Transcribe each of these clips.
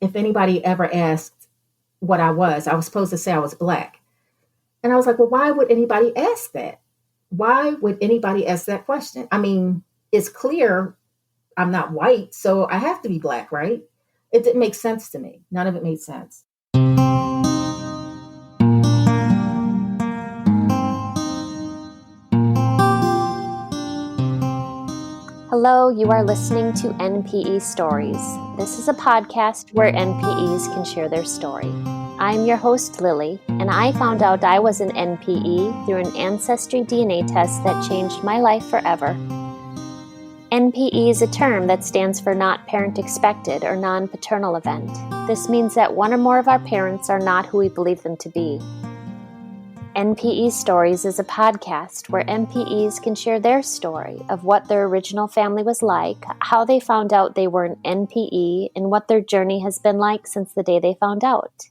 if anybody ever asked what I was supposed to say I was Black. And I was like, well, why would anybody ask that? Why would anybody ask that question? I mean, it's clear I'm not white, so I have to be Black, right? It didn't make sense to me. None of it made sense. Hello, you are listening to NPE Stories. This is a podcast where NPEs can share their story. I'm your host, Lily, and I found out I was an NPE through an ancestry DNA test that changed my life forever. NPE is a term that stands for Not Parent Expected or Non-Paternal Event. This means that one or more of our parents are not who we believe them to be. NPE Stories is a podcast where NPEs can share their story of what their original family was like, how they found out they were an NPE, and what their journey has been like since the day they found out.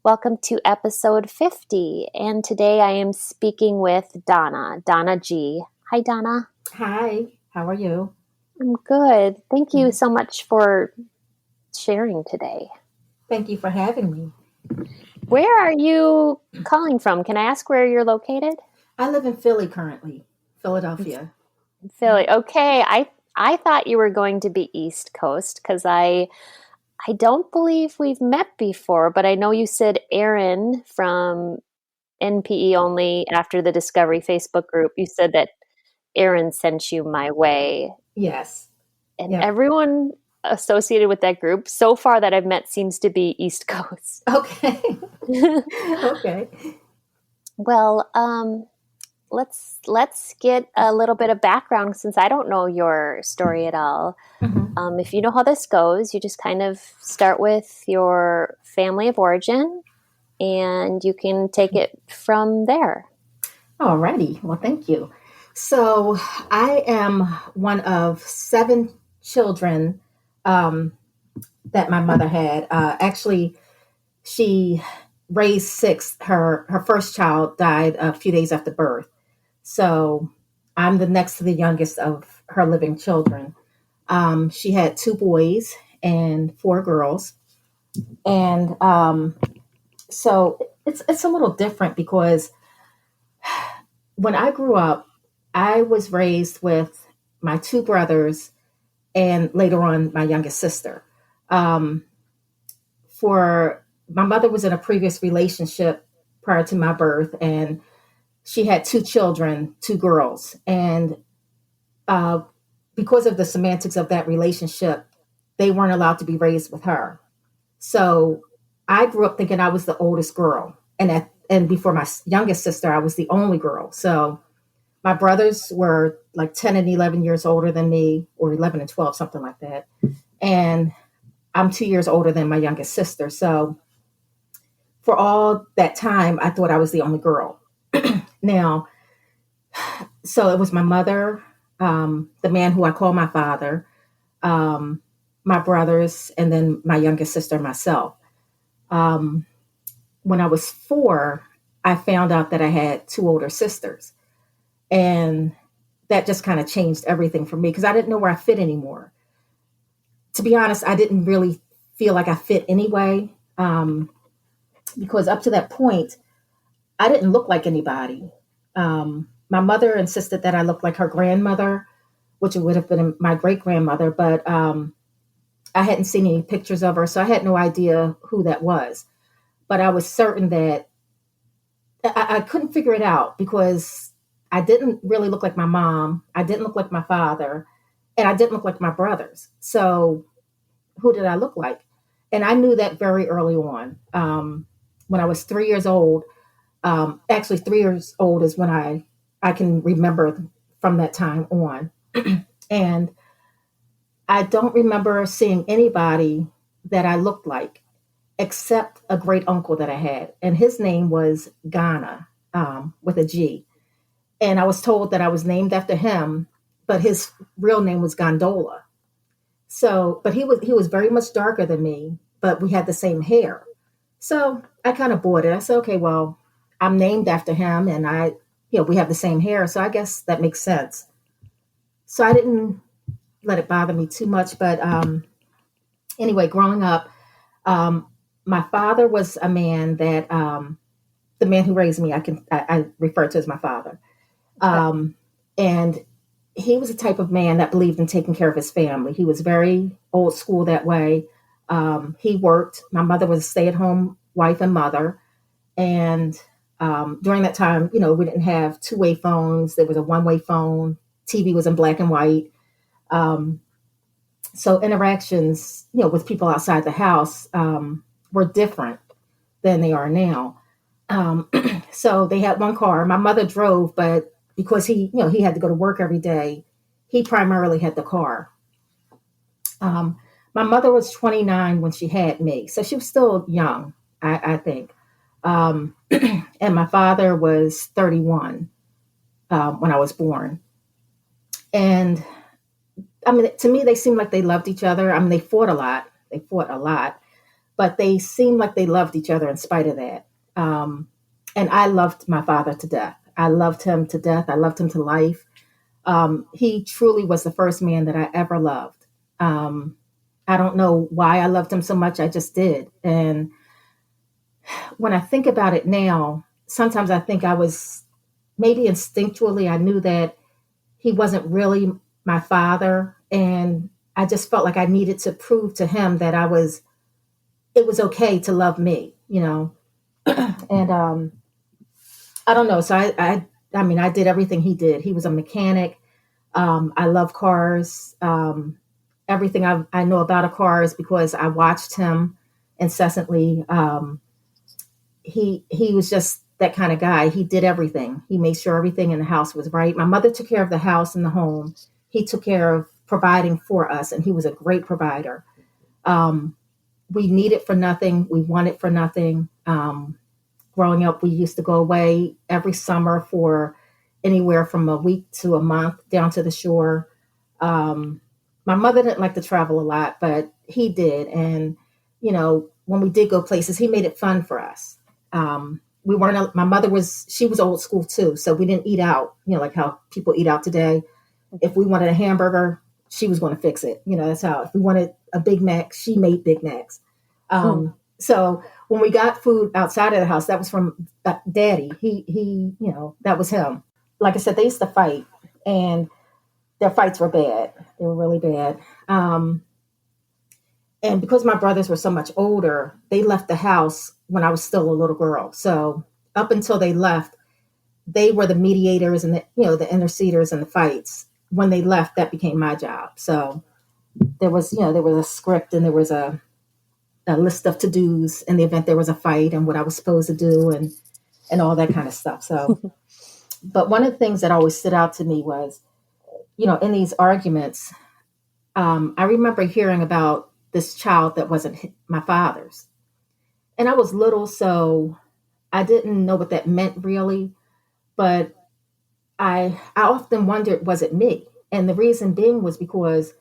Welcome to episode 50, and today I am speaking with Donna G. Hi, Donna. Hi, how are you? I'm good. Thank you so much for sharing today. Thank you for having me. Where are you calling from? Can I ask where you're located? I live in Philly currently, Philadelphia. Philly. Okay. I thought you were going to be East Coast because I don't believe we've met before, but I know you said Aaron from NPE Only after the Discovery Facebook group. You said that Aaron sent you my way. Yes. And everyone associated with that group so far that I've met seems to be East Coast. Okay. Okay. Well, let's get a little bit of background since I don't know your story at all. Mm-hmm. If you know how this goes, you just kind of start with your family of origin and you can take it from there. Alrighty. Well, thank you. So I am one of 7 children that my mother had. Actually, she raised 6. Her first child died a few days after birth. So I'm the next to the youngest of her living children. She had 2 boys and 4 girls. And so it's a little different because when I grew up, I was raised with my 2 brothers and later on my youngest sister. For my mother was in a previous relationship prior to my birth, and she had 2 children, 2 girls. And because of the semantics of that relationship, they weren't allowed to be raised with her. So I grew up thinking I was the oldest girl. And before my youngest sister, I was the only girl. So my brothers were like 10 and 11 years older than me, or 11 and 12, something like that. And I'm 2 years older than my youngest sister. So for all that time, I thought I was the only girl. Now, so it was my mother, the man who I call my father, my brothers, and then my youngest sister, myself. When I was 4, I found out that I had 2 older sisters. And that just kind of changed everything for me because I didn't know where I fit anymore. To be honest, I didn't really feel like I fit anyway, because up to that point, I didn't look like anybody. My mother insisted that I looked like her grandmother, which would have been my great-grandmother, but I hadn't seen any pictures of her, so I had no idea who that was. But I was certain that I couldn't figure it out because I didn't really look like my mom. I didn't look like my father, and I didn't look like my brothers. So who did I look like? And I knew that very early on. When I was 3 years old, actually 3 years old is when I can remember from that time on. And I don't remember seeing anybody that I looked like except a great uncle that I had. And his name was Ghana, with a G. And I was told that I was named after him, but his real name was Gondola. So, but he was very much darker than me, but we had the same hair. So I kind of bought it. I said, okay, well, I'm named after him and we have the same hair. So I guess that makes sense. So I didn't let it bother me too much. But anyway, growing up, Um, my father was a man that, the man who raised me, I refer to as my father. Okay. And he was the type of man that believed in taking care of his family. He was very old school that way. He worked. My mother was a stay at home wife and mother. And during that time, we didn't have two-way phones. There was a one-way phone. TV was in black and white. Um, so interactions, with people outside the house were different than they are now. Um, so they had one car. My mother drove, but because he had to go to work every day, he primarily had the car. Um, my mother was 29 when she had me, so she was still young, I think. Um, and my father was 31 when I was born. And I mean, to me, they seemed like they loved each other. I mean, they fought a lot. They fought a lot, but they seemed like they loved each other in spite of that. Um, and I loved my father to death. I loved him to death. I loved him to life. He truly was the first man that I ever loved. Um, I don't know why I loved him so much. I just did. And when I think about it now, sometimes I think I was maybe instinctually, I knew that he wasn't really my father. And I just felt like I needed to prove to him that it was okay to love me. And I don't know. So I mean, I did everything he did. He was a mechanic. I love cars. Everything I know about a car is because I watched him incessantly. He was just that kind of guy. He did everything. He made sure everything in the house was right. My mother took care of the house and the home. He took care of providing for us, and he was a great provider. Um, we needed for nothing. We wanted for nothing. Growing up, we used to go away every summer for anywhere from a week to a month down to the shore. Um, my mother didn't like to travel a lot, but he did. And, when we did go places, he made it fun for us. We weren't, my mother she was old school too. So we didn't eat out, like how people eat out today. If we wanted a hamburger, she was going to fix it. That's how, if we wanted a Big Mac, she made Big Macs. So when we got food outside of the house, that was from Daddy. That was him. Like I said, they used to fight, and their fights were bad. They were really bad. And because my brothers were so much older, they left the house when I was still a little girl. So up until they left, they were the mediators and the interceders in the fights. When they left, that became my job. So there was a script, and there was a list of to-dos in the event there was a fight, and what I was supposed to do, and all that kind of stuff. So, but one of the things that always stood out to me was, in these arguments, I remember hearing about this child that wasn't my father's. And I was little, so I didn't know what that meant really. But I often wondered, was it me? And the reason being was because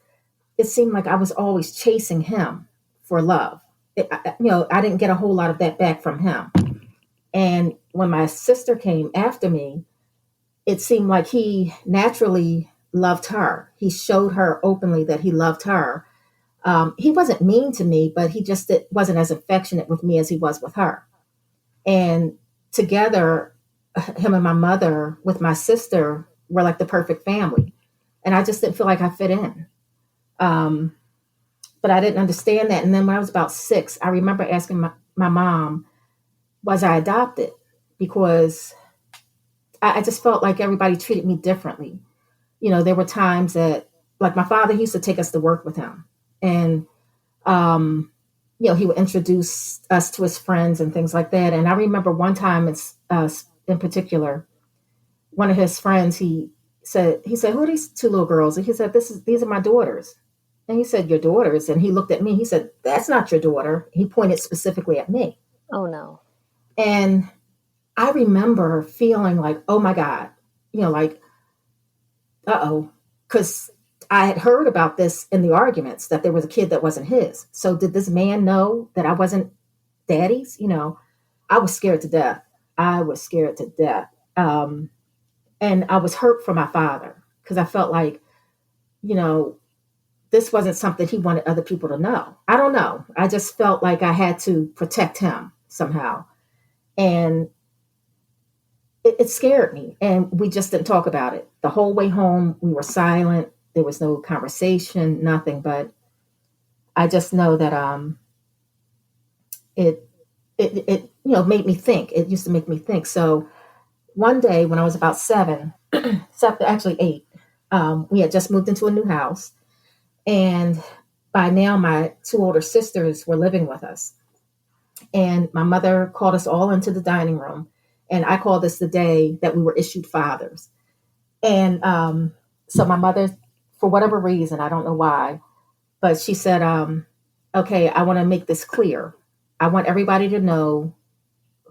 it seemed like I was always chasing him for love. I didn't get a whole lot of that back from him. And when my sister came after me, it seemed like he naturally loved her. He showed her openly that he loved her. He wasn't mean to me, but he just wasn't as affectionate with me as he was with her. And together, him and my mother with my sister were like the perfect family. And I just didn't feel like I fit in. Um, but I didn't understand that. And then when I was about 6, I remember asking my mom, was I adopted? Because I just felt like everybody treated me differently. There were times that, like my father, he used to take us to work with him. And, he would introduce us to his friends and things like that. And I remember one time in particular, one of his friends, he said, who are these two little girls? And he said, these are my daughters. And he said, your daughters? And he looked at me. He said, that's not your daughter. He pointed specifically at me. Oh, no. And I remember feeling like, oh my God, like, uh-oh. Because I had heard about this in the arguments, that there was a kid that wasn't his. So did this man know that I wasn't daddy's? I was scared to death. I was scared to death. And I was hurt for my father because I felt like, you know, this wasn't something he wanted other people to know. I don't know. I just felt like I had to protect him somehow. And it scared me. And we just didn't talk about it. The whole way home, we were silent. There was no conversation, nothing. But I just know that it, it made me think. It used to make me think. So one day when I was about seven, actually eight, we had just moved into a new house. And by now, my two older sisters were living with us. And my mother called us all into the dining room. And I call this the day that we were issued fathers. And so my mother, for whatever reason, I don't know why, but she said, okay, I want to make this clear. I want everybody to know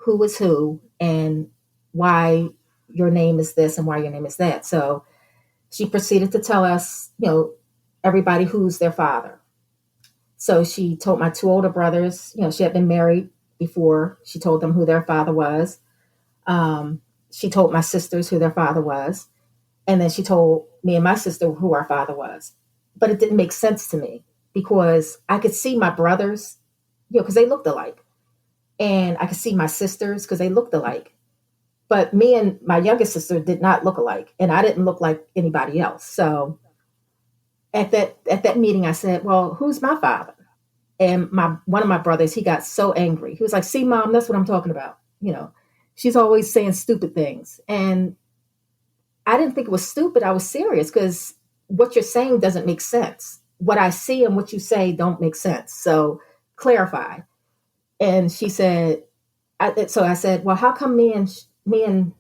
who is who and why your name is this and why your name is that. So she proceeded to tell us, everybody who's their father. So she told my two older brothers, she had been married before. She told them who their father was. She told my sisters who their father was. And then she told me and my sister who our father was. But it didn't make sense to me because I could see my brothers, because they looked alike. And I could see my sisters because they looked alike. But me and my youngest sister did not look alike. And I didn't look like anybody else. So at that meeting, I said, well, who's my father? And one of my brothers, he got so angry. He was like, see, Mom, that's what I'm talking about. She's always saying stupid things. And I didn't think it was stupid. I was serious because what you're saying doesn't make sense. What I see and what you say don't make sense. So clarify. And she said, so I said, well, how come me and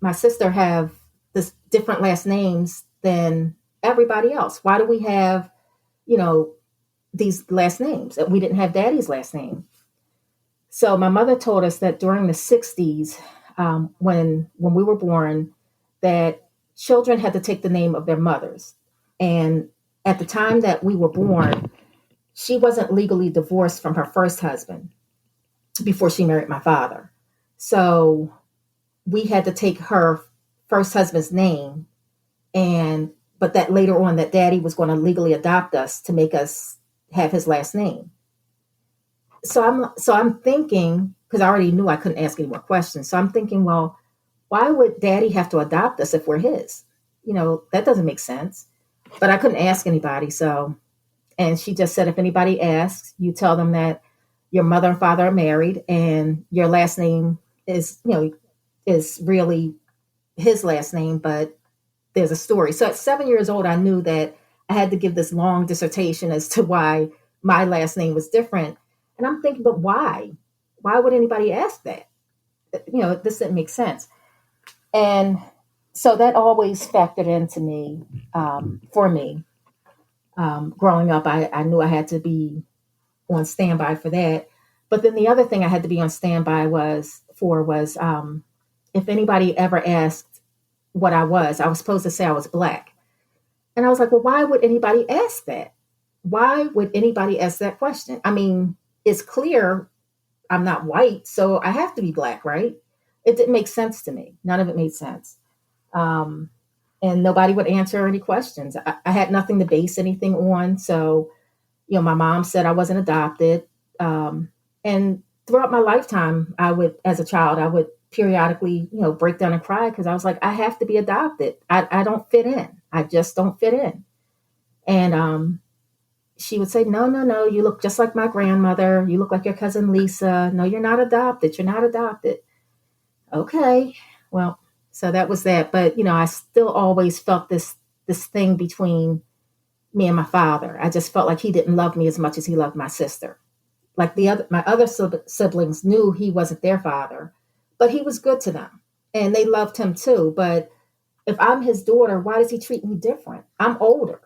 my sister have this different last names than everybody else? Why do we have, these last names? We didn't have Daddy's last name. So my mother told us that during the 60s, when we were born, that children had to take the name of their mothers. And at the time that we were born, she wasn't legally divorced from her first husband before she married my father. So we had to take her first husband's name, but that later on that Daddy was going to legally adopt us to make us have his last name. So I'm thinking, because I already knew I couldn't ask any more questions. So I'm thinking, well, why would Daddy have to adopt us if we're his? That doesn't make sense. But I couldn't ask anybody. And she just said, if anybody asks, you tell them that your mother and father are married and your last name is really his last name, but there's a story. So at 7 years old, I knew that I had to give this long dissertation as to why my last name was different. And I'm thinking, but why? Why would anybody ask that? This didn't make sense. And so that always factored into me, for me. Growing up, I knew I had to be on standby for that. But then the other thing I had to be on standby was if anybody ever asked what I was supposed to say I was Black. And I was like, well, why would anybody ask that? Why would anybody ask that question? I mean, it's clear I'm not white, so I have to be Black, right? It didn't make sense to me. None of it made sense. And nobody would answer any questions. I had nothing to base anything on. So, my mom said I wasn't adopted. And throughout my lifetime, as a child, I would periodically, break down and cry because I was like, I have to be adopted. I don't fit in. I just don't fit in. And she would say, no, you look just like my grandmother. You look like your cousin Lisa. No, you're not adopted. You're not adopted. Okay, well, so that was that. But, I still always felt this thing between me and my father. I just felt like he didn't love me as much as he loved my sister. Like my other siblings knew he wasn't their father, but he was good to them and they loved him too. But if I'm his daughter, why does he treat me different? I'm older.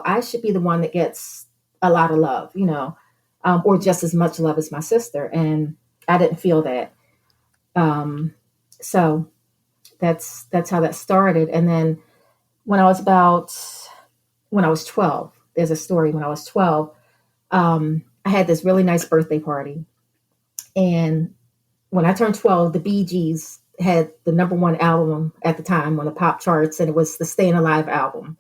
I should be the one that gets a lot of love, or just as much love as my sister. And I didn't feel that. So that's how that started. And then when I was 12, there's a story. When I was 12, I had this really nice birthday party. And when I turned 12, the Bee Gees had the #1 album at the time on the pop charts, and it was the Staying Alive album.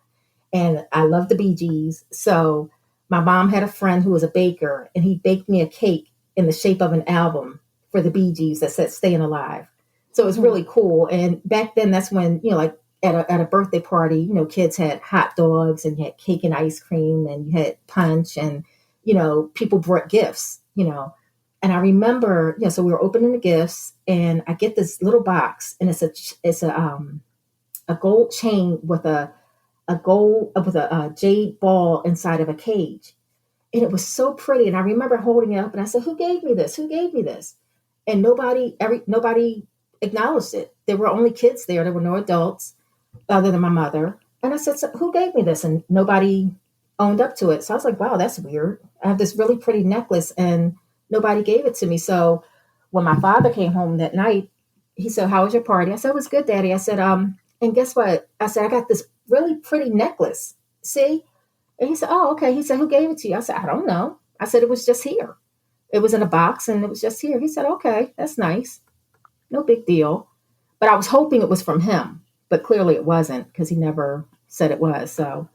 and I love the Bee Gees. So my mom had a friend who was a baker, and he baked me a cake in the shape of an album for the Bee Gees that said "Staying Alive." So it was really cool. And back then, that's when, like at a birthday party, kids had hot dogs and you had cake and ice cream and you had punch and, people brought gifts, And I remember, so we were opening the gifts and I get this little box and it's a gold chain with a gold with a jade ball inside of a cage. And it was so pretty. And I remember holding it up and I said, "Who gave me this? Who gave me this?" And nobody acknowledged it. There were only kids there. There were no adults other than my mother. And I said, "So who gave me this?" And nobody owned up to it. So I was like, wow, that's weird. I have this really pretty necklace and nobody gave it to me. So when my father came home that night, he said, "How was your party?" I said, "It was good, Daddy." I said, and guess what? I said, "I got this really pretty necklace. See?" And he said, "Oh, okay." He said, "Who gave it to you?" I said, "I don't know." I said, "It was just here. It was in a box and it was just here." He said, "Okay, that's nice. No big deal." But I was hoping it was from him, but clearly it wasn't because he never said it was. So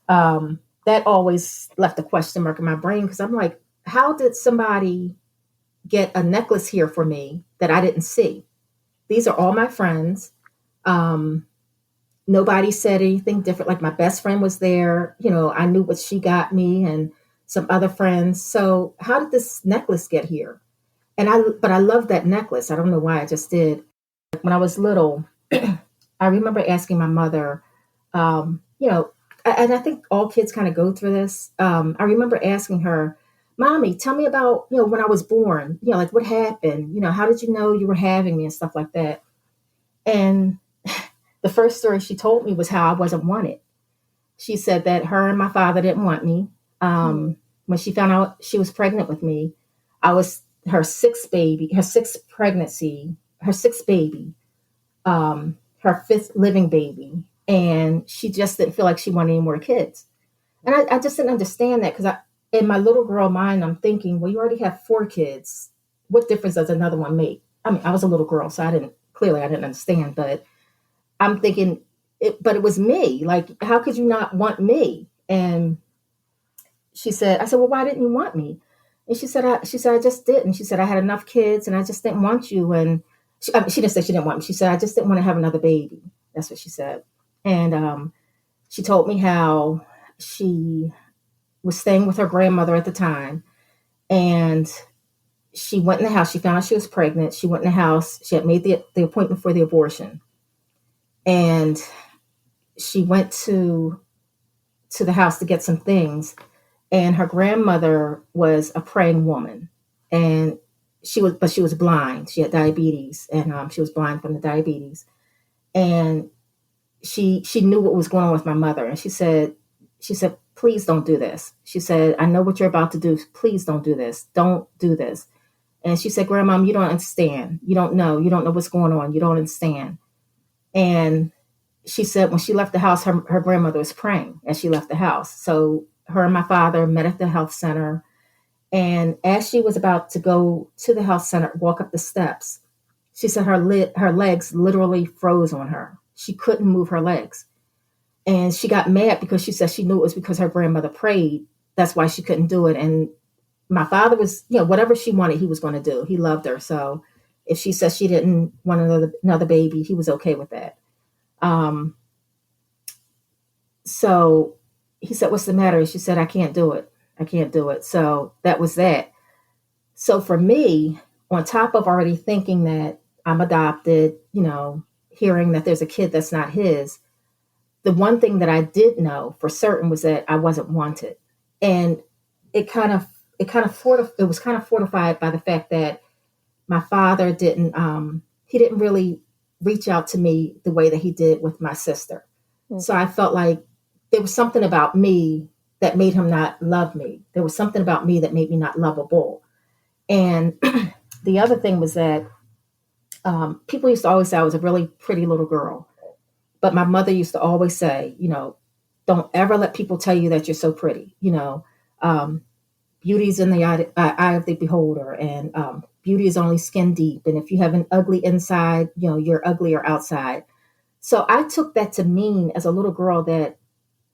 that always left a question mark in my brain because I'm like, how did somebody get a necklace here for me that I didn't see? These are all my friends. Um, Nobody said anything different. Like my best friend was there. I knew what she got me and some other friends. So how did this necklace get here? But I love that necklace. I don't know why I just did. When I was little, I remember asking my mother, you know, and I think all kids kind of go through this. I remember asking her, "Mommy, tell me about, when I was born, like what happened? How did you know you were having me and stuff like that?" And the first story she told me was how I wasn't wanted. She said that her and my father didn't want me. When she found out she was pregnant with me, I was her sixth pregnancy, her sixth baby, her fifth living baby. And she just didn't feel like she wanted any more kids. And I just didn't understand that because in my little girl mind, I'm thinking, well, you already have four kids. What difference does another one make? I mean, I was a little girl, so I didn't understand, but I'm thinking, but it was me. Like, how could you not want me? And I said, "Well, why didn't you want me?" And she said, "I just didn't." She said, "I had enough kids and I just didn't want you." And she didn't say she didn't want me. She said, "I just didn't want to have another baby." That's what she said. And she told me how she was staying with her grandmother at the time. And she went in the house. She found out she was pregnant. She went in the house. She had made the appointment for the abortion. And she went to the house to get some things. And her grandmother was a praying woman. And she was blind. She had diabetes. And she was blind from the diabetes. And she knew what was going on with my mother. And she said, "Please don't do this." She said, "I know what you're about to do. Please don't do this. Don't do this." And she said, "Grandma, you don't understand. You don't know. You don't know what's going on. You don't understand." And she said when she left the house, her grandmother was praying as she left the house. So her and my father met at the health center. And as she was about to go to the health center, walk up the steps, she said her legs literally froze on her. She couldn't move her legs. And she got mad because she said she knew it was because her grandmother prayed. That's why she couldn't do it. And my father was, whatever she wanted, he was going to do. He loved her. So if she said she didn't want another baby, he was okay with that. So he said, "What's the matter?" She said, "I can't do it. I can't do it." So that was that. So for me, on top of already thinking that I'm adopted, hearing that there's a kid that's not his, the one thing that I did know for certain was that I wasn't wanted. And it was kind of fortified by the fact that my father he didn't really reach out to me the way that he did with my sister. Mm-hmm. So I felt like there was something about me that made him not love me. There was something about me that made me not lovable. And the other thing was that people used to always say I was a really pretty little girl. But my mother used to always say, "Don't ever let people tell you that you're so pretty. Beauty's in the eye of the beholder, and beauty is only skin deep. And if you have an ugly inside, you're uglier outside." So I took that to mean as a little girl that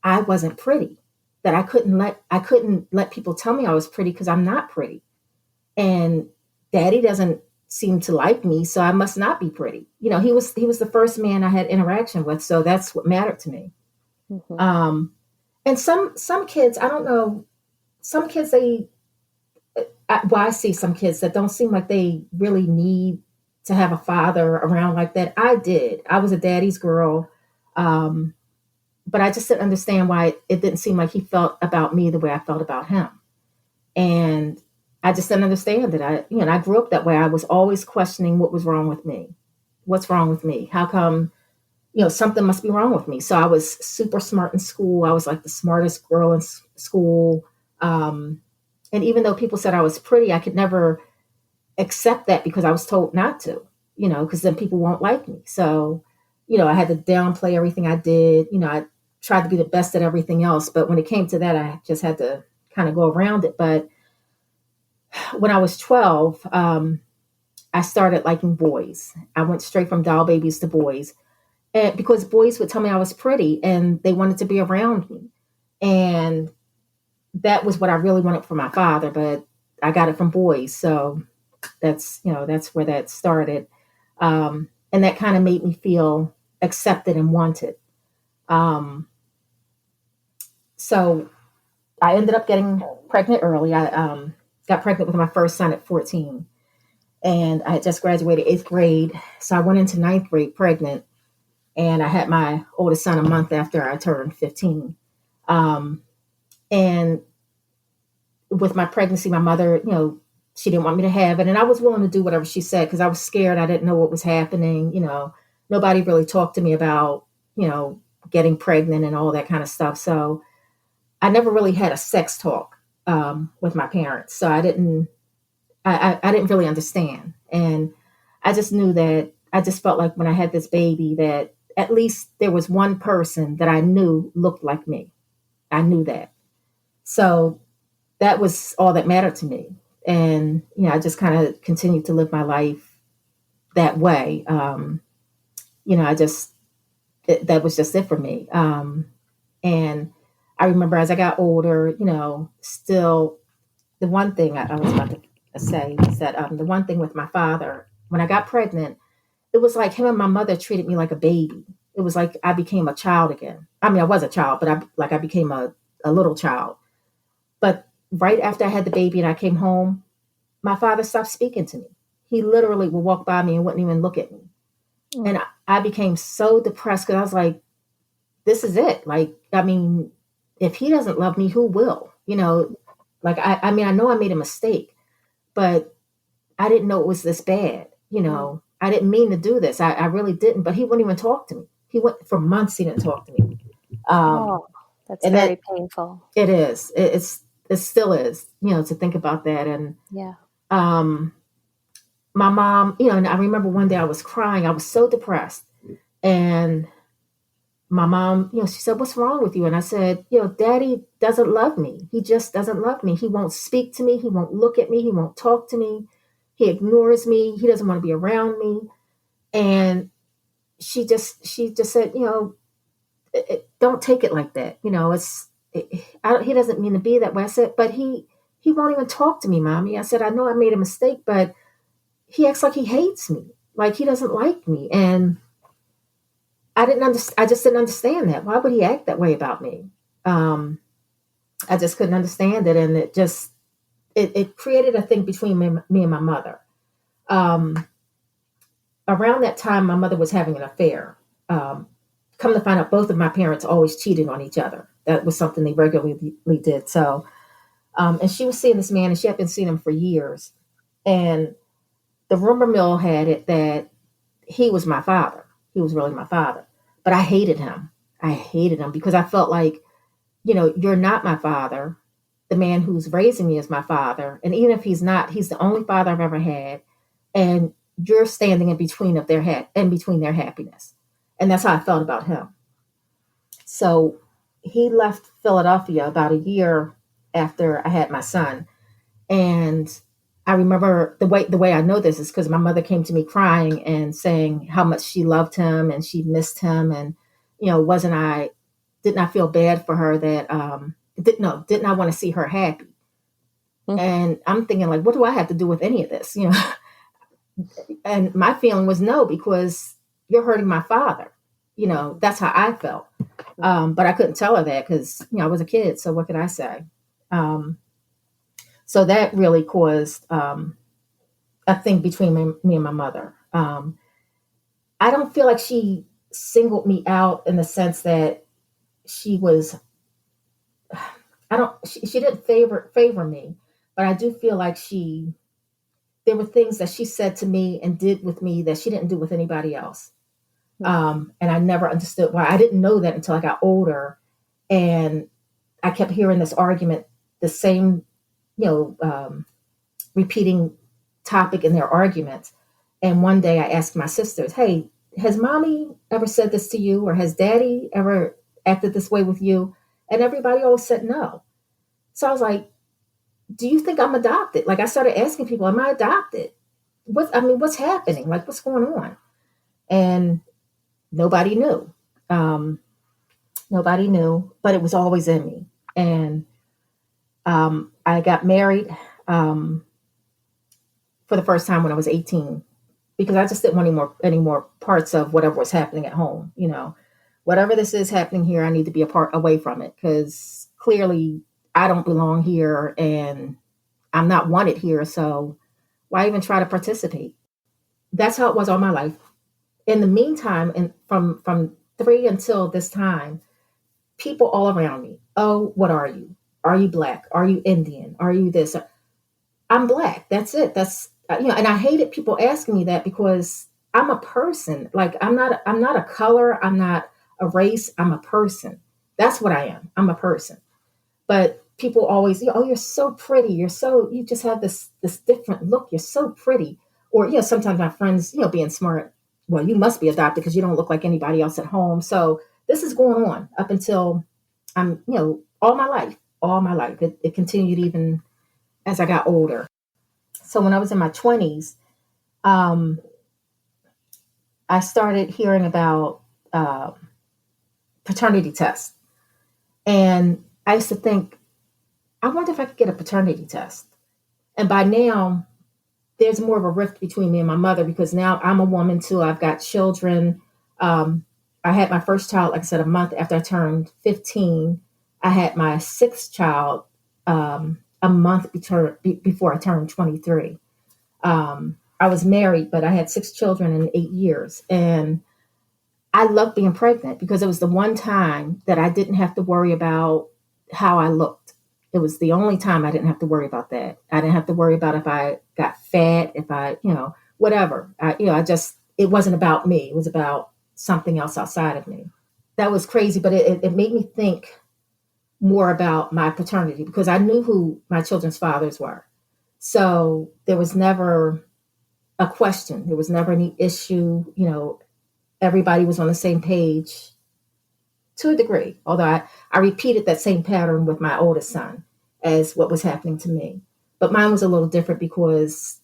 I wasn't pretty, that I couldn't let people tell me I was pretty because I'm not pretty. And daddy doesn't seem to like me, so I must not be pretty. He was the first man I had interaction with, so that's what mattered to me. Mm-hmm. And some kids, I don't know, some kids I see some kids that don't seem like they really need to have a father around like that. I did. I was a daddy's girl. Um, but I just didn't understand why it didn't seem like he felt about me the way I felt about him. And I just didn't understand it. I grew up that way. I was always questioning what was wrong with me. What's wrong with me? How come, something must be wrong with me? So I was super smart in school. I was like the smartest girl in school. Um, and even though people said I was pretty, I could never accept that because I was told not to, because then people won't like me. So, I had to downplay everything I did. I tried to be the best at everything else. But when it came to that, I just had to kind of go around it. But when I was 12, I started liking boys. I went straight from doll babies to boys. And because boys would tell me I was pretty and they wanted to be around me. And that was what I really wanted from my father, but I got it from boys. So that's where that started. And that kind of made me feel accepted and wanted. Um, so I ended up getting pregnant early. I got pregnant with my first son at 14, and I had just graduated 8th grade. So I went into 9th grade pregnant, and I had my oldest son a month after I turned 15. Um, and with my pregnancy, my mother, she didn't want me to have it. And I was willing to do whatever she said because I was scared. I didn't know what was happening. Nobody really talked to me about, getting pregnant and all that kind of stuff. So I never really had a sex talk with my parents. So I didn't really understand. And I just knew that I just felt like when I had this baby that at least there was one person that I knew looked like me. I knew that. So that was all that mattered to me. And, I just kind of continued to live my life that way. I just, that was just it for me. And I remember as I got older, still the one thing I was about to say is that the one thing with my father, when I got pregnant, it was like him and my mother treated me like a baby. It was like I became a child again. I mean, I was a child, but I became a little child. But right after I had the baby and I came home, my father stopped speaking to me. He literally would walk by me and wouldn't even look at me. Mm. And I became so depressed because I was like, this is it. Like, I mean, if he doesn't love me, who will? Like, I mean, I know I made a mistake, but I didn't know it was this bad. I didn't mean to do this. I really didn't, but he wouldn't even talk to me. He went for months. He didn't talk to me. That's very painful. It is. It still is, to think about that. And yeah. My mom, and I remember one day I was crying. I was so depressed. And my mom, she said, "What's wrong with you?" And I said, "Daddy doesn't love me. He just doesn't love me. He won't speak to me. He won't look at me. He won't talk to me. He ignores me. He doesn't want to be around me." And she just said, "Don't take it like that. He doesn't mean to be that way." I said, "But he won't even talk to me, Mommy." I said, "I know I made a mistake, but he acts like he hates me, like he doesn't like me." And I just didn't understand that. Why would he act that way about me? I just couldn't understand it. And it created a thing between me and my mother. Around that time, my mother was having an affair. Come to find out, both of my parents always cheated on each other. That was something they regularly did. So, and she was seeing this man, and she had been seeing him for years. And the rumor mill had it that he was my father. He was really my father. But I hated him. I hated him because I felt like, you're not my father. The man who's raising me is my father. And even if he's not, he's the only father I've ever had. And you're standing in between their happiness. And that's how I felt about him. So he left Philadelphia about a year after I had my son. And I remember the way I know this is because my mother came to me crying and saying how much she loved him and she missed him. And, wasn't I did not feel bad for her that did not want to see her happy. And I'm thinking, like, what do I have to do with any of this? And my feeling was no, because you're hurting my father. That's how I felt. But I couldn't tell her that because, I was a kid. So what could I say? So that really caused a thing between me and my mother. I don't feel like she singled me out in the sense that she was, she didn't favor me, but I do feel like there were things that she said to me and did with me that she didn't do with anybody else. And I never understood why. I didn't know that until I got older, and I kept hearing this argument, the same, repeating topic in their arguments. And one day I asked my sisters, hey, has mommy ever said this to you, or has daddy ever acted this way with you? And everybody always said no. So I was like, do you think I'm adopted? Like, I started asking people, am I adopted? What's happening? Like, what's going on? And nobody knew. Nobody knew, but it was always in me. And I got married for the first time when I was 18, because I just didn't want any more parts of whatever was happening at home. Whatever this is happening here, I need to be away from it, because clearly I don't belong here and I'm not wanted here. So why even try to participate? That's how it was all my life. In the meantime, and from 3 until this time, people all around me, oh, what are you? Are you Black? Are you Indian? Are you this? I'm Black. That's it. That's, and I hated people asking me that, because I'm a person. Like, I'm not a color. I'm not a race. I'm a person. That's what I am. I'm a person. But people always, oh, you're so pretty. You just have this different look. You're so pretty. Or, sometimes my friends, being smart, well, you must be adopted because you don't look like anybody else at home. So this is going on up until I'm, all my life. It continued even as I got older. So when I was in my 20s, I started hearing about paternity tests. And I used to think, I wonder if I could get a paternity test. And by now, there's more of a rift between me and my mother, because now I'm a woman too. I've got children. I had my first child, like I said, a month after I turned 15. I had my 6th child a month before I turned 23. I was married, but I had 6 children in 8 years. And I loved being pregnant because it was the one time that I didn't have to worry about how I looked. It was the only time I didn't have to worry about that. I didn't have to worry about if I got fat, if I, whatever. It wasn't about me. It was about something else outside of me. That was crazy, but it made me think more about my paternity, because I knew who my children's fathers were. So there was never a question. There was never any issue. Everybody was on the same page to a degree, although I repeated that same pattern with my oldest son as what was happening to me. But mine was a little different, because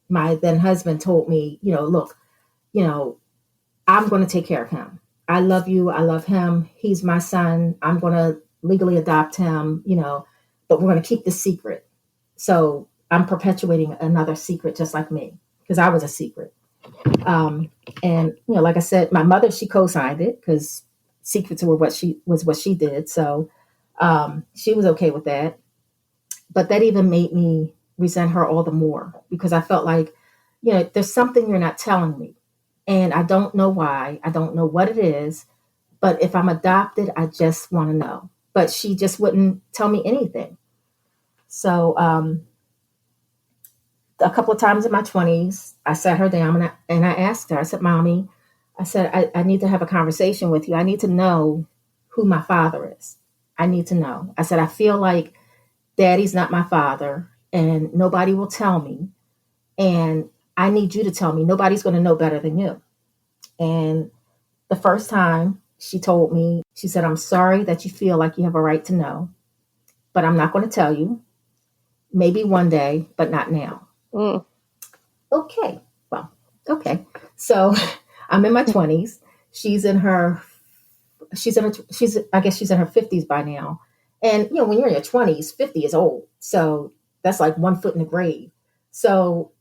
my then husband told me, look, I'm going to take care of him. I love you. I love him. He's my son. I'm going to legally adopt him, but we're going to keep this secret. So I'm perpetuating another secret just like me, because I was a secret. And, like I said, my mother, she co-signed it because secrets were what she did. So she was okay with that. But that even made me resent her all the more, because I felt like, there's something you're not telling me. And I don't know why. I don't know what it is. But if I'm adopted, I just want to know. But she just wouldn't tell me anything. So a couple of times in my 20s, I sat her down and I asked her, I said, Mommy, I said, I need to have a conversation with you. I need to know who my father is. I need to know. I said, I feel like Daddy's not my father and nobody will tell me. And I need you to tell me. Nobody's going to know better than you. And the first time she told me, she said, I'm sorry that you feel like you have a right to know, but I'm not going to tell you. Maybe one day, but not now. Okay. Well, okay. So I'm in my 20s. She's in her I guess she's in her 50s by now. And when you're in your 20s, 50 is old. So that's like 1 foot in the grave. So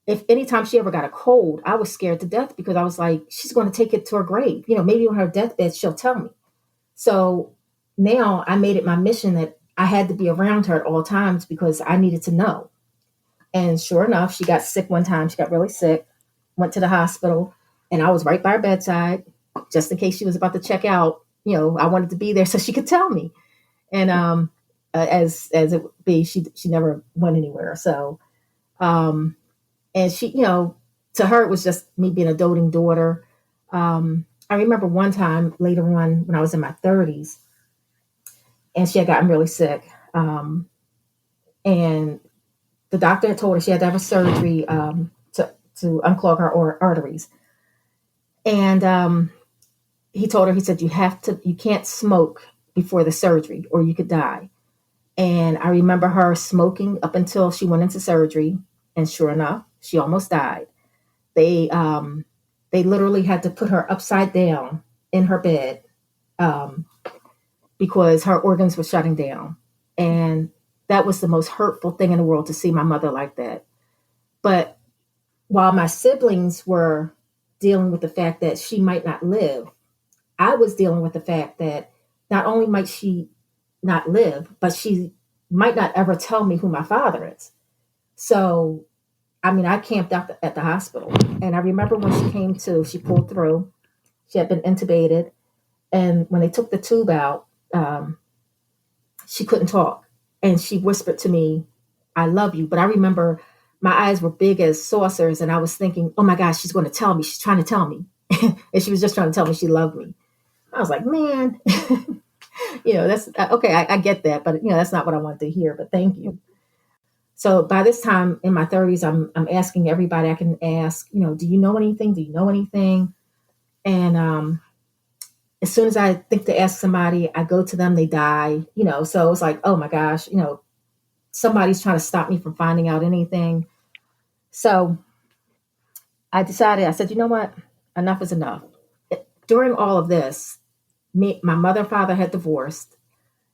if anytime she ever got a cold, I was scared to death because I was like, she's going to take it to her grave. Maybe on her deathbed, she'll tell me. So now I made it my mission that I had to be around her at all times because I needed to know. And sure enough, she got sick one time. She got really sick, went to the hospital, and I was right by her bedside just in case she was about to check out. I wanted to be there so she could tell me. And as it would be, she never went anywhere. So, and she, to her, it was just me being a doting daughter. I remember one time later on when I was in my 30s, and she had gotten really sick. And the doctor had told her she had to have a surgery to unclog her arteries. And he told her, he said, you can't smoke before the surgery or you could die. And I remember her smoking up until she went into surgery. And sure enough, she almost died. They literally had to put her upside down in her bed because her organs were shutting down. And that was the most hurtful thing in the world to see my mother like that. But while my siblings were dealing with the fact that she might not live, I was dealing with the fact that not only might she not live, but she might not ever tell me who my father is. So, I camped out at the hospital. And I remember when she came to, she pulled through. She had been intubated. And when they took the tube out, she couldn't talk. And she whispered to me, "I love you." But I remember my eyes were big as saucers. And I was thinking, oh my gosh, she's going to tell me. She's trying to tell me. And she was just trying to tell me she loved me. I was like, man, that's okay. I get that. But, that's not what I wanted to hear. But thank you. So by this time in my 30s, I'm asking everybody I can ask, do you know anything? Do you know anything? And as soon as I think to ask somebody, I go to them, they die, so it's like, oh my gosh, somebody's trying to stop me from finding out anything. So I said, you know what? Enough is enough. During all of this, my mother and father had divorced.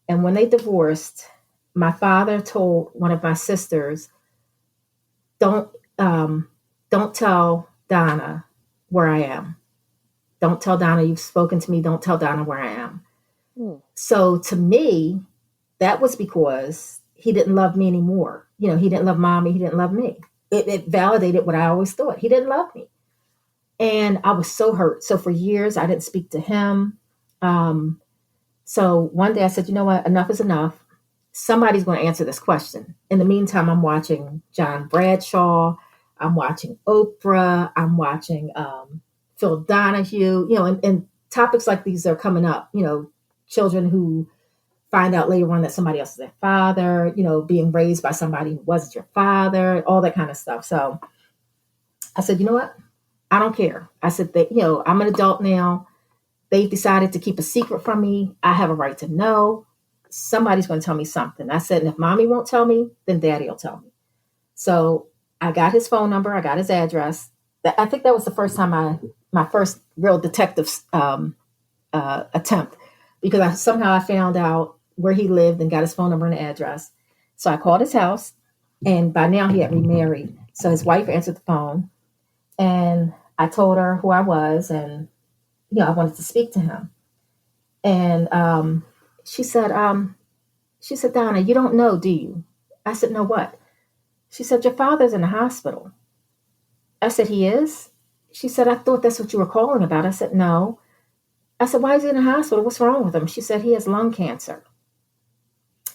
And when they divorced, my father told one of my sisters, don't tell Donna where I am. Don't tell Donna you've spoken to me. Don't tell Donna where I am. So to me, that was because he didn't love me anymore. He didn't love mommy. He didn't love me. It validated what I always thought. He didn't love me. And I was so hurt. So for years, I didn't speak to him. So one day I said, you know what? Enough is enough. Somebody's going to answer this question. In the meantime, I'm watching John Bradshaw. I'm watching Oprah. I'm watching Phil Donahue. And topics like these are coming up. Children who find out later on that somebody else is their father, being raised by somebody who wasn't your father, all that kind of stuff. So I said, you know what? I don't care. I said that, I'm an adult now. They've decided to keep a secret from me. I have a right to know. Somebody's going to tell me something. I said, and if mommy won't tell me, then daddy will tell me. So I got his phone number. I got his address. I think that was the first time my first real detective attempt, because I found out where he lived and got his phone number and address. So I called his house, and by now he had remarried. So his wife answered the phone, and I told her who I was, and I wanted to speak to him. And she said, Donna, you don't know, do you? I said, no, what? She said, your father's in the hospital. I said, he is? She said, I thought that's what you were calling about. I said, no. I said, why is he in the hospital? What's wrong with him? She said, he has lung cancer.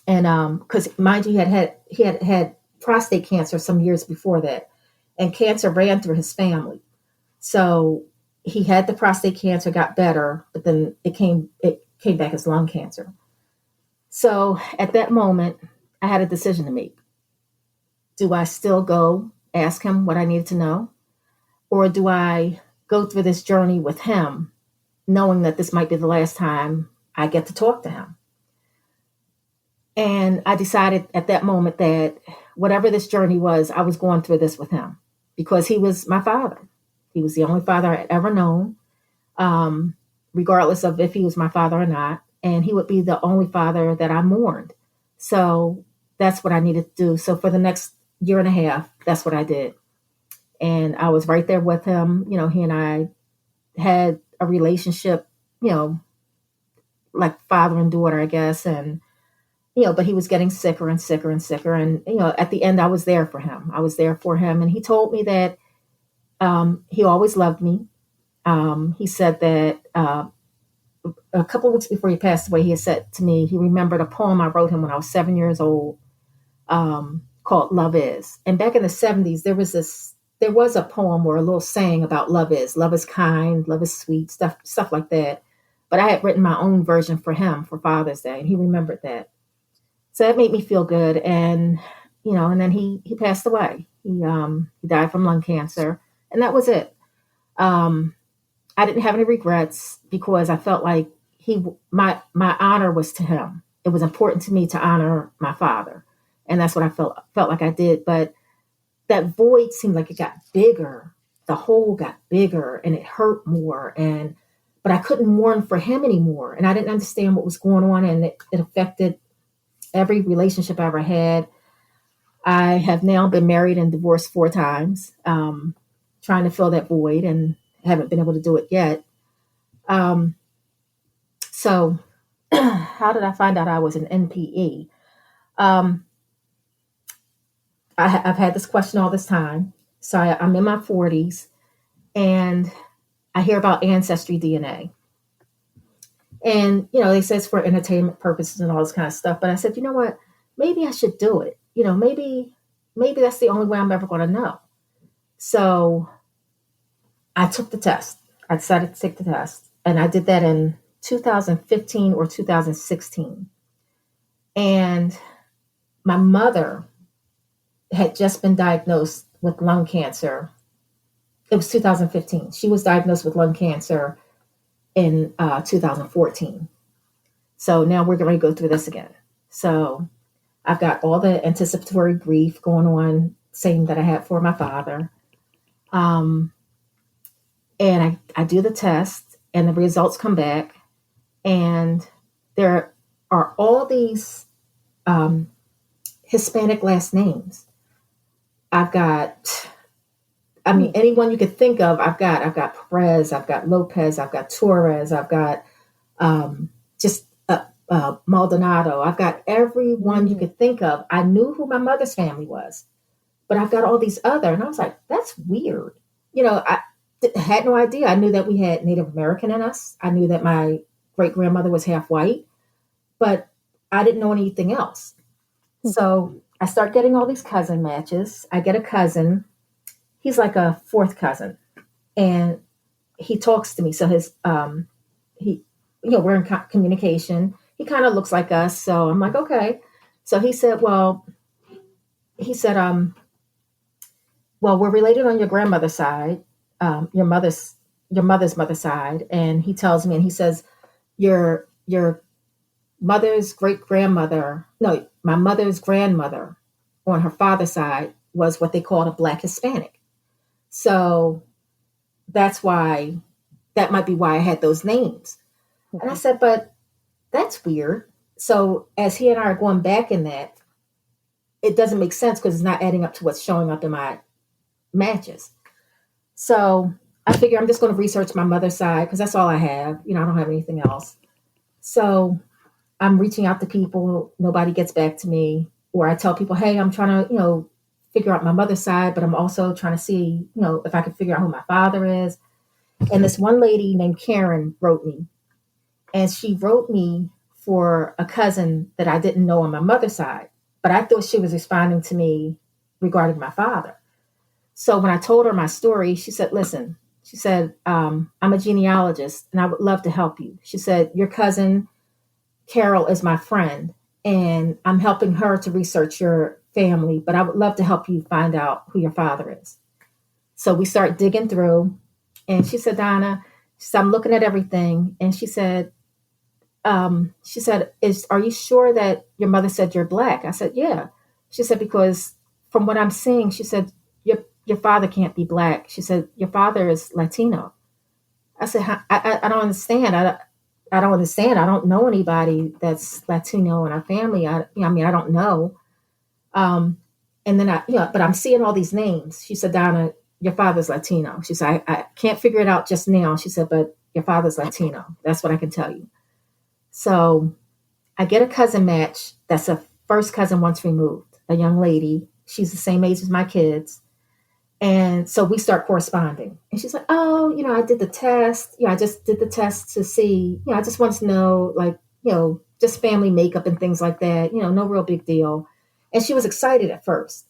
And because mind you, he had had prostate cancer some years before that, and cancer ran through his family. So he had the prostate cancer, got better, but then it came back as lung cancer. So at that moment, I had a decision to make. Do I still go ask him what I needed to know? Or do I go through this journey with him, knowing that this might be the last time I get to talk to him? And I decided at that moment that whatever this journey was, I was going through this with him because he was my father. He was the only father I had ever known. regardless of if he was my father or not. And he would be the only father that I mourned. So that's what I needed to do. So for the next year and a half, that's what I did. And I was right there with him. He and I had a relationship, like father and daughter, I guess. And, but he was getting sicker and sicker and sicker. And, at the end, I was there for him. I was there for him. And he told me that he always loved me. He said that a couple of weeks before he passed away, he had said to me, he remembered a poem I wrote him when I was 7 years old, called Love Is. And back in the 70s, there was a poem or a little saying about love is kind, love is sweet, stuff like that. But I had written my own version for him for Father's Day, and he remembered that. So that made me feel good. And, and then he passed away. He died from lung cancer, and that was it. I didn't have any regrets because I felt like my honor was to him. It was important to me to honor my father. And that's what I felt like I did. But that void seemed like it got bigger. The hole got bigger and it hurt more. But I couldn't mourn for him anymore. And I didn't understand what was going on. And it affected every relationship I ever had. I have now been married and divorced 4 times, trying to fill that void, and haven't been able to do it yet. So how did I find out I was an NPE? I've had this question all this time. So I'm in my 40s, and I hear about ancestry DNA. And, they say it's for entertainment purposes and all this kind of stuff. But I said, you know what? Maybe I should do it. Maybe that's the only way I'm ever going to know. So I took the test. I decided to take the test. And I did that in 2015 or 2016. And my mother had just been diagnosed with lung cancer. It was 2015. She was diagnosed with lung cancer in 2014. So now we're going to go through this again. So I've got all the anticipatory grief going on, same that I had for my father. And I do the test, and the results come back, and there are all these Hispanic last names. I've got, anyone you could think of, I've got Perez, I've got Lopez, I've got Torres, I've got Maldonado. I've got everyone you could think of. I knew who my mother's family was, but I've got all these other, and I was like, that's weird. I had no idea. I knew that we had Native American in us. I knew that my great-grandmother was half white, but I didn't know anything else. So I start getting all these cousin matches. I get a cousin. He's like a 4th cousin, and he talks to me. So we're in communication. He kind of looks like us. So I'm like, okay. So he said, well, we're related on your grandmother's side, your mother's mother's side. And he tells me, and he says, your mother's great-grandmother, no, my mother's grandmother on her father's side was what they called a Black Hispanic. So that might be why I had those names. Okay. And I said, but that's weird. So as he and I are going back in that, it doesn't make sense because it's not adding up to what's showing up in my matches. So I figure I'm just going to research my mother's side because that's all I have. I don't have anything else. So I'm reaching out to people. Nobody gets back to me. Or I tell people, hey, I'm trying to, figure out my mother's side, but I'm also trying to see, if I can figure out who my father is. And this one lady named Karen wrote me. And she wrote me for a cousin that I didn't know on my mother's side. But I thought she was responding to me regarding my father. So when I told her my story, she said, listen, she said, I'm a genealogist and I would love to help you. She said, your cousin Carol is my friend and I'm helping her to research your family, but I would love to help you find out who your father is. So we start digging through, and she said, Donna, I'm looking at everything. And she said, are you sure that your mother said you're Black? I said, yeah. She said, because from what I'm seeing, she said, your father can't be Black. She said, your father is Latino. I said, I don't understand. I don't understand. I don't know anybody that's Latino in our family. I mean, I don't know. Um, and then but I'm seeing all these names. She said, Donna, your father's Latino. She said, I can't figure it out just now. She said, but your father's Latino. That's what I can tell you. So I get a cousin match that's a first cousin once removed, a young lady. She's the same age as my kids. And so we start corresponding. And she's like, oh, I did the test. I just did the test to see, I just want to know, like, just family makeup and things like that, no real big deal. And she was excited at first.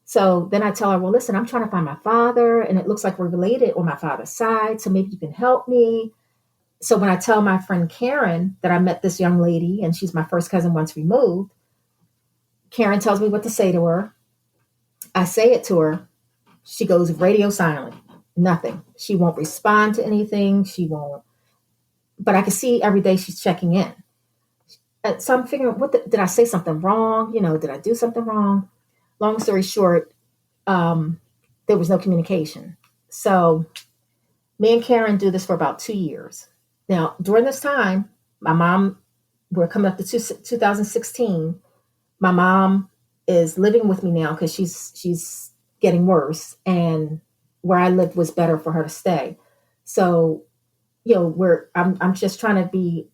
So then I tell her, well, listen, I'm trying to find my father, and it looks like we're related on my father's side. So maybe you can help me. So when I tell my friend Karen that I met this young lady and she's my first cousin once removed, Karen tells me what to say to her. I say it to her. She goes radio silent, nothing. She won't respond to anything. She won't. But I can see every day she's checking in. And so I'm figuring, did I say something wrong? Did I do something wrong? Long story short, there was no communication. So me and Karen do this for about 2 years. Now, during this time, my mom, we're coming up to 2016. My mom is living with me now because she's getting worse, and where I lived was better for her to stay. So, I'm just trying to be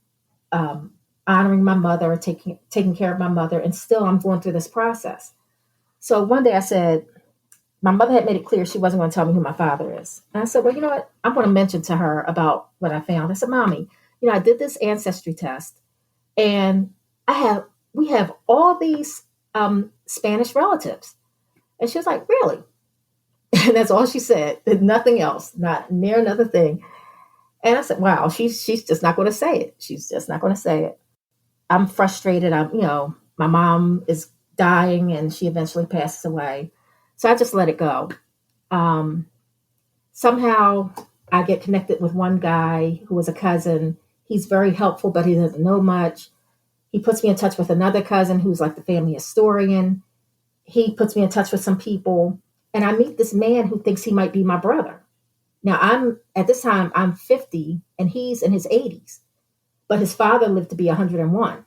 honoring my mother, taking care of my mother, and still I'm going through this process. So one day I said, my mother had made it clear she wasn't going to tell me who my father is. And I said, well, you know what? I'm going to mention to her about what I found. I said, Mommy, I did this ancestry test, and we have all these Spanish relatives. And she was like, really? And that's all she said. Nothing else, not near another thing. And I said, wow, she's just not going to say it. She's just not going to say it. I'm frustrated. My mom is dying and she eventually passes away. So I just let it go. Somehow I get connected with one guy who was a cousin. He's very helpful, but he doesn't know much. He puts me in touch with another cousin who's like the family historian. He puts me in touch with some people. And I meet this man who thinks he might be my brother. Now, at this time, I'm 50 and he's in his 80s. But his father lived to be 101.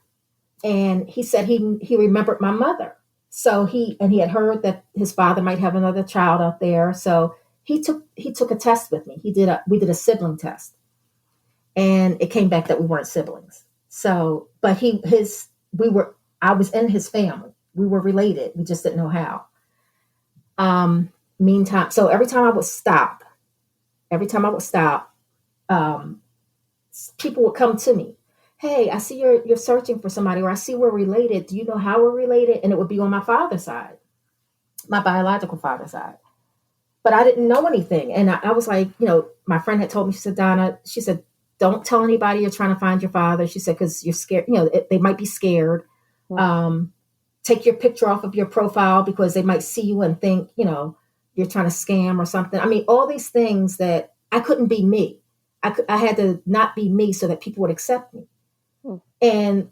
And he said he remembered my mother. So he had heard that his father might have another child out there. So he took a test with me. We did a sibling test. And it came back that we weren't siblings. So, but I was in his family. We were related. We just didn't know how. Meantime, so every time I would stop, people would come to me. Hey, I see you're searching for somebody, or I see we're related. Do you know how we're related? And it would be on my father's side, my biological father's side. But I didn't know anything. And I was like, my friend had told me, she said, Donna, she said, don't tell anybody you're trying to find your father. She said, because you're scared, they might be scared. Take your picture off of your profile because they might see you and think, you're trying to scam or something. I mean, all these things that I couldn't be me. I had to not be me so that people would accept me. And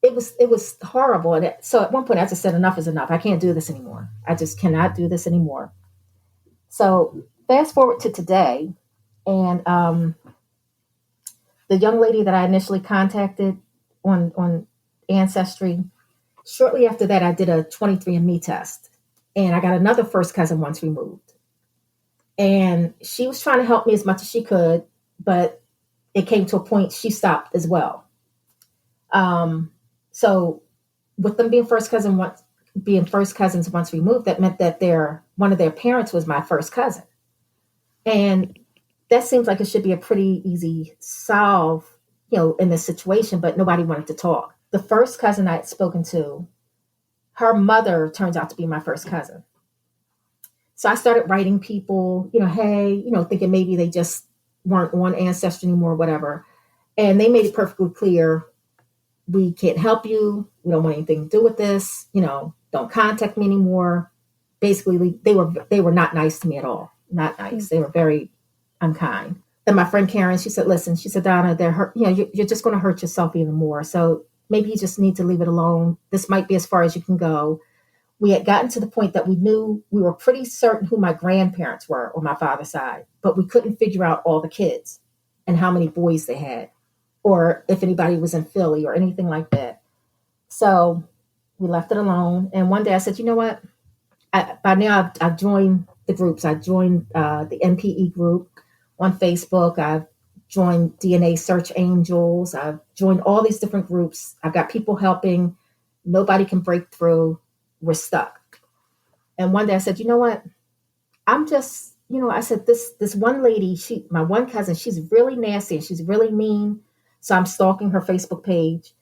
it was horrible. And so at one point I just said, enough is enough. I can't do this anymore. I just cannot do this anymore. So fast forward to today, and the young lady that I initially contacted on Ancestry, shortly after that, I did a 23andMe test, and I got another first cousin once removed. And she was trying to help me as much as she could, but it came to a point she stopped as well. So with them being first cousins once removed, that meant that one of their parents was my first cousin. And that seems like it should be a pretty easy solve, in this situation, but nobody wanted to talk. The first cousin I had spoken to, her mother turns out to be my first cousin. So I started writing people, hey, thinking maybe they just weren't on Ancestry anymore, whatever. And they made it perfectly clear, we can't help you. We don't want anything to do with this. Don't contact me anymore. Basically, they were not nice to me at all. Not nice. They were very unkind. Then my friend Karen, she said, listen, she said, Donna, you're just going to hurt yourself even more. So maybe you just need to leave it alone. This might be as far as you can go. We had gotten to the point that we were pretty certain who my grandparents were on my father's side, but we couldn't figure out all the kids. and how many boys they had, or if anybody was in Philly or anything like that. So we left it alone. And one day I said, you know what? By now I've joined the groups. I joined the NPE group on Facebook. I've joined DNA Search Angels. I've joined all these different groups. I've got people helping. Nobody can break through. We're stuck. And one day I said, you know what? I'm just, I said, this one lady, my one cousin, she's really nasty and she's really mean. So I'm stalking her Facebook page.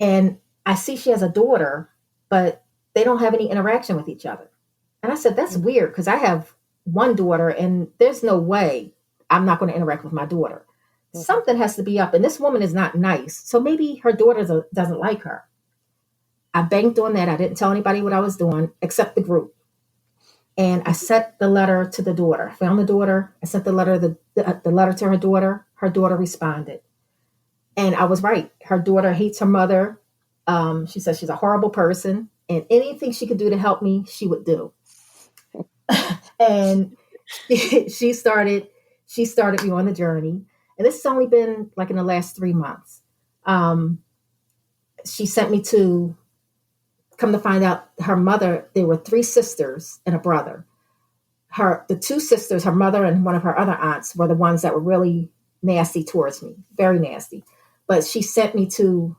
And I see she has a daughter, but they don't have any interaction with each other. And I said, that's weird because I have one daughter and there's no way I'm not going to interact with my daughter. Something has to be up. And this woman is not nice. So maybe her daughter doesn't like her. I banked on that. I didn't tell anybody what I was doing except the group. And I sent the letter to the daughter. I found the daughter. I sent the letter to her daughter. Her daughter responded. And I was right. Her daughter hates her mother. She says she's a horrible person. And anything she could do to help me, she would do. And she started me on the journey. And this has only been like in the last 3 months. She sent me to come to find out her mother, there were 3 sisters and a brother. The 2 sisters, her mother and one of her other aunts, were the ones that were really nasty towards me, very nasty. But she sent me to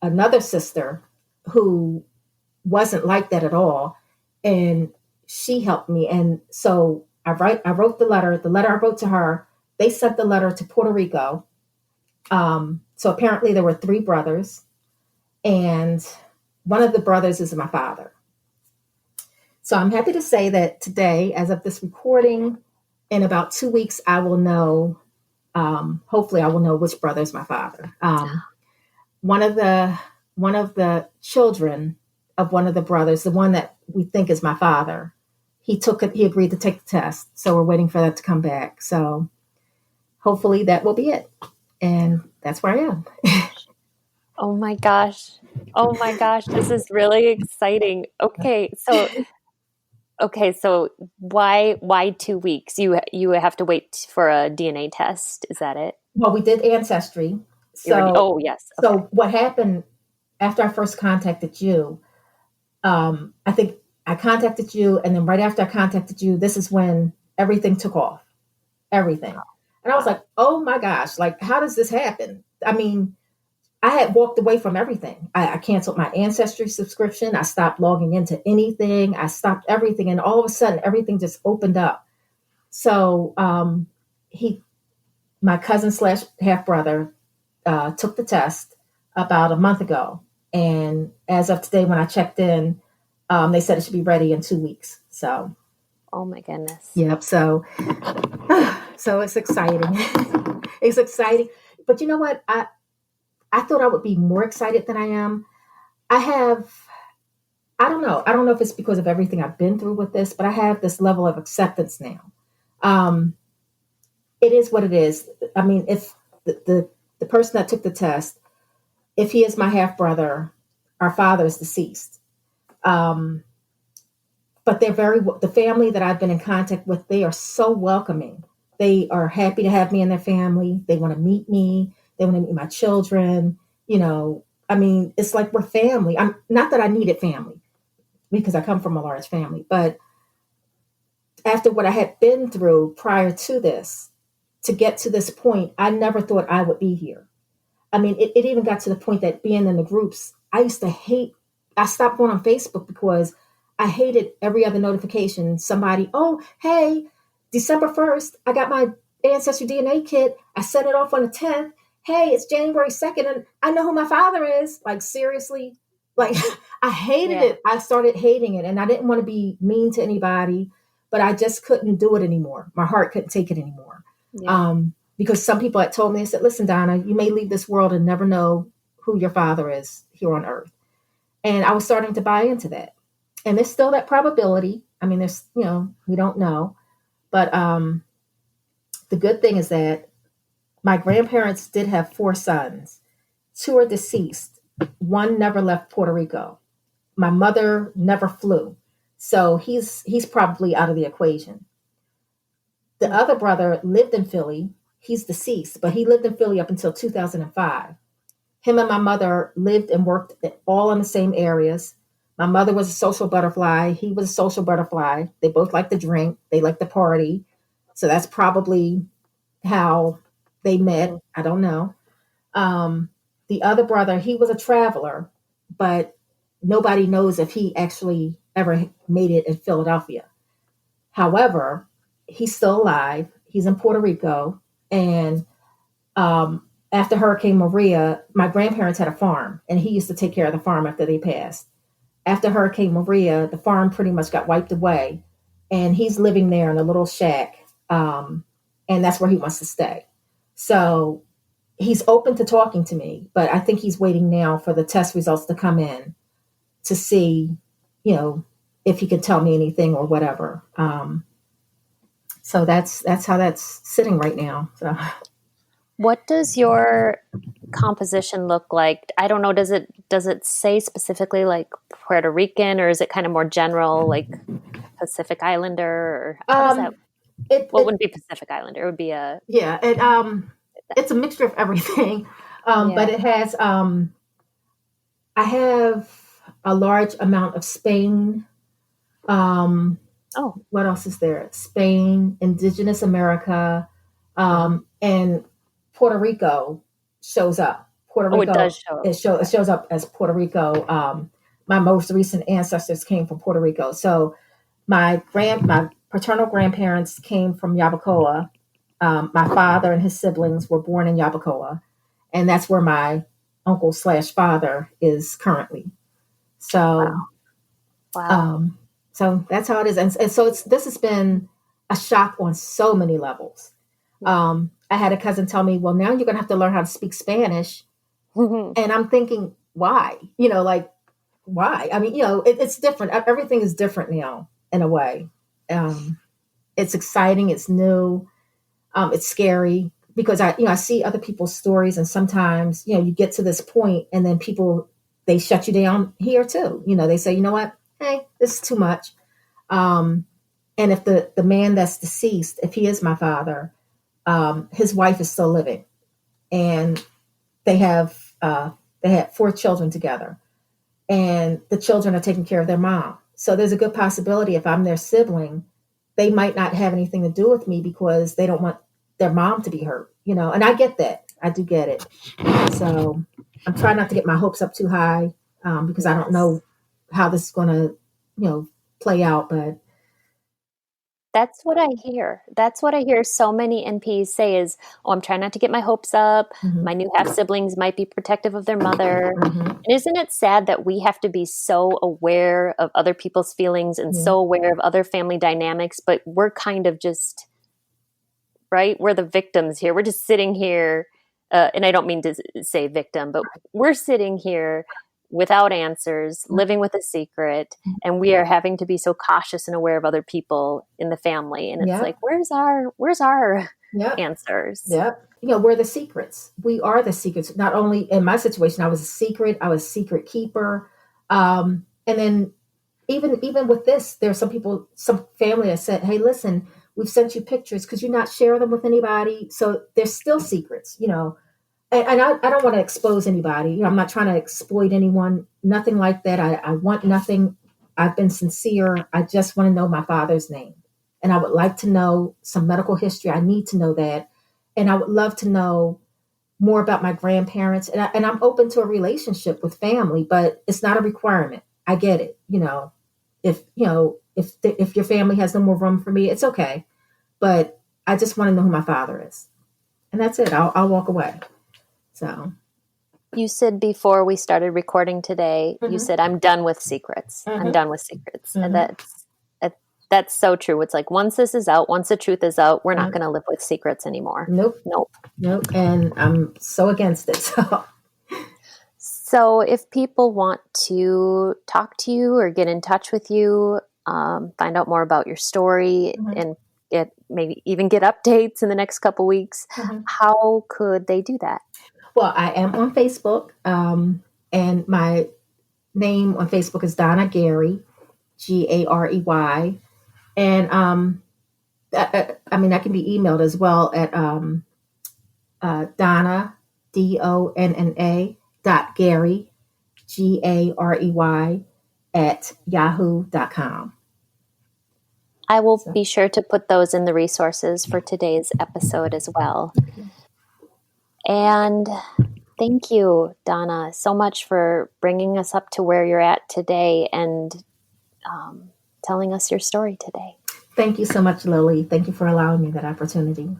another sister who wasn't like that at all. And she helped me. And so I wrote the letter I wrote to her. They sent the letter to Puerto Rico. So apparently there were 3 brothers, and one of the brothers is my father. So I'm happy to say that today, as of this recording, in about 2 weeks, I will know, hopefully I will know which brother is my father. One of the children of one of the brothers, the one that we think is my father, he agreed to take the test. So we're waiting for that to come back. So hopefully that will be it. And that's where I am. Oh my gosh. Oh my gosh. This is really exciting. Okay. So why 2 weeks? You have to wait for a DNA test. Is that it? Well, we did Ancestry. Oh, yes. Okay. So what happened after I first contacted you, I think I contacted you, and then right after I contacted you, this is when everything took off. Everything. And I was like, oh my gosh, like, how does this happen? I mean, I had walked away from everything. I canceled my Ancestry subscription. I stopped logging into anything. I stopped everything. And all of a sudden, everything just opened up. So my cousin / half brother, took the test about a month ago. And as of today, when I checked in, they said it should be ready in 2 weeks. So. Oh my goodness. Yep. So it's exciting. It's exciting. But you know what? I thought I would be more excited than I am. I don't know. I don't know if it's because of everything I've been through with this, but I have this level of acceptance now. It is what it is. I mean, if the person that took the test, if he is my half brother, our father is deceased. But the family that I've been in contact with, they are so welcoming. They are happy to have me in their family. They want to meet me. They want to meet my children. I mean, it's like we're family. I'm not that I needed family because I come from a large family, but after what I had been through prior to this, to get to this point, I never thought I would be here. I mean, it even got to the point that being in the groups, I stopped going on Facebook because I hated every other notification. Somebody, oh, hey, December 1st, I got my Ancestry DNA kit. I sent it off on the 10th. Hey, it's January 2nd, and I know who my father is. Like, seriously, like, I hated it. I started hating it, and I didn't want to be mean to anybody, but I just couldn't do it anymore. My heart couldn't take it anymore. Yeah. Because some people had told me, I said, listen, Donna, you may leave this world and never know who your father is here on earth. And I was starting to buy into that. And there's still that probability. I mean, there's, we don't know. But the good thing is that my grandparents did have 4 sons. 2 are deceased. 1 never left Puerto Rico. My mother never flew. So he's probably out of the equation. The other brother lived in Philly. he's deceased, but he lived in Philly up until 2005. Him and my mother lived and worked all in the same areas. My mother was a social butterfly. He was a social butterfly. They both like to drink. They like to party. So that's probably how they met. I don't know. The other brother, he was a traveler, but nobody knows if he actually ever made it in Philadelphia. However, he's still alive. He's in Puerto Rico. And after Hurricane Maria, my grandparents had a farm, and he used to take care of the farm after they passed. After Hurricane Maria, the farm pretty much got wiped away, and he's living there in a little shack, and that's where he wants to stay. So he's open to talking to me, but I think he's waiting now for the test results to come in to see, if he could tell me anything or whatever. So that's how that's sitting right now. So. What does your composition look like? I don't know. Does it say specifically like Puerto Rican, or is it kind of more general, like Pacific Islander? Or how does that? Well, it wouldn't be Pacific Islander. It would be a it's a mixture of everything. But it has. I have a large amount of Spain. What else is there? Spain, Indigenous America, and Puerto Rico shows up. Puerto Rico, it does show up. It shows up as Puerto Rico. My most recent ancestors came from Puerto Rico. So my paternal grandparents came from Yabucoa. My father and his siblings were born in Yabucoa, and that's where my uncle/father is currently. So, wow. So that's how it is. And so this has been a shock on so many levels. I had a cousin tell me, well, now you're going to have to learn how to speak Spanish. And I'm thinking, why? Why? I mean, it's different. Everything is different now in a way. It's exciting. It's new. It's scary because I see other people's stories, and sometimes, you get to this point and then people, they shut you down here too. They say, you know what? Hey, this is too much. And if the man that's deceased, if he is my father, his wife is still living, and they had 4 children together, and the children are taking care of their mom. So there's a good possibility if I'm their sibling, they might not have anything to do with me because they don't want their mom to be hurt, and I get that. I do get it. So I'm trying not to get my hopes up too high, because I don't know how this is going to, play out, but that's what I hear. That's what I hear so many NPEs say is, I'm trying not to get my hopes up. Mm-hmm. My new half siblings might be protective of their mother. Mm-hmm. And isn't it sad that we have to be so aware of other people's feelings and so aware of other family dynamics, but we're kind of just, right? We're the victims here. We're just sitting here. And I don't mean to say victim, but we're sitting here without answers, living with a secret, and we are having to be so cautious and aware of other people in the family. And it's like, where's our answers? Yep. We're the secrets. We are the secrets. Not only in my situation, I was a secret keeper. And then even with this, there's some family that said, hey, listen, we've sent you pictures. Could you not share them with anybody? So there's still secrets, And I don't want to expose anybody. I'm not trying to exploit anyone, nothing like that. I want nothing. I've been sincere. I just want to know my father's name. And I would like to know some medical history. I need to know that. And I would love to know more about my grandparents. And I'm open to a relationship with family, but it's not a requirement. I get it. If your family has no more room for me, it's okay. But I just want to know who my father is. And that's it. I'll walk away. So, you said before we started recording today, you said, I'm done with secrets. I'm done with secrets. And that's so true. It's like, once this is out, once the truth is out, we're not going to live with secrets anymore. Nope. And I'm so against it. So if people want to talk to you or get in touch with you, find out more about your story and maybe even get updates in the next couple weeks, how could they do that? Well, I am on Facebook, and my name on Facebook is Donna Garey, Garey. And I can be emailed as well at Donna, Donna, .garey, GAREY, at yahoo.com. I will So, be sure to put those in the resources for today's episode as well. And thank you, Donna, so much for bringing us up to where you're at today and telling us your story today. thank you so much, Lily. Thank you for allowing me that opportunity.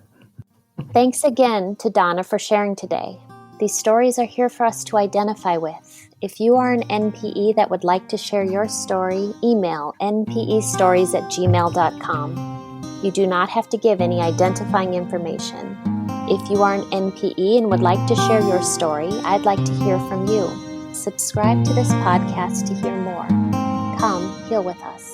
Thanks again to Donna for sharing today. These stories are here for us to identify with. If you are an NPE that would like to share your story, email npestories@gmail.com. You do not have to give any identifying information. If you are an NPE and would like to share your story, I'd like to hear from you. Subscribe to this podcast to hear more. Come heal with us.